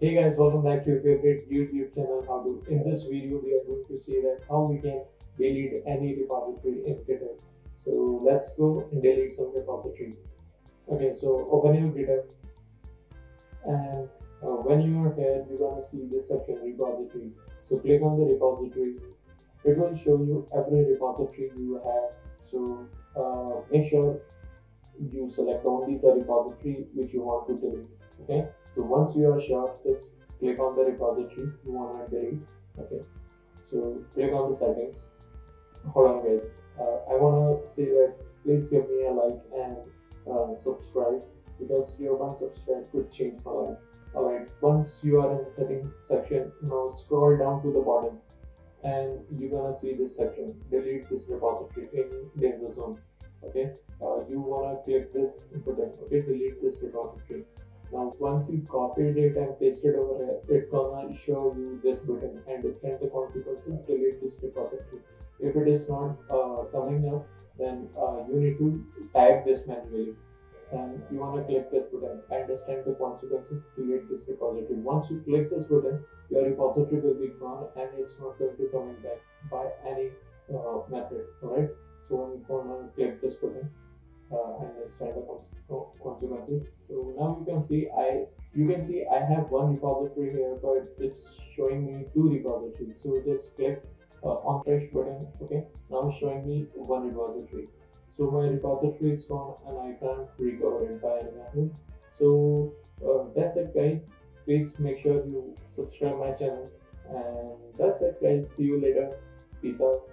Hey guys, welcome back to your favorite YouTube channel. How to? In this video, we are going to see that how we can delete any repository in GitHub. So let's go and delete some repositories. Okay, so open your GitHub, and when you are here, you're gonna see this section repository. So click on the repositories. It will show you every repository you have. So make sure you select only the repository which you want to delete. Okay, so once you are sure, just click on the repository you want to delete. Okay, so click on the settings. Hold on guys, I want to say that please give me a like and subscribe, because your one subscribe could change my life. Alright, once you are in the settings section, now scroll down to the bottom and you're gonna see this section, delete this repository in danger zone. Okay, you wanna click this button. Okay, delete this repository. Now once you copied it and pasted over here, it's gonna show you this button, understand the consequences, delete this repository. If it is not coming up, then you need to type this manually, and you want to click this button, understand the consequences, delete this repository. Once you click this button, your repository will be gone and it's not going to coming back by any method. Alright, so I'm gonna click this button, understand the consequences. So now you can see I have one repository here, but it's showing me two repositories. So just click on fresh button. Okay, now it's showing me one repository. So my repository is gone and I can't recover it by any method. So that's it guys. Please make sure you subscribe my channel, and that's it guys. See you later. Peace out.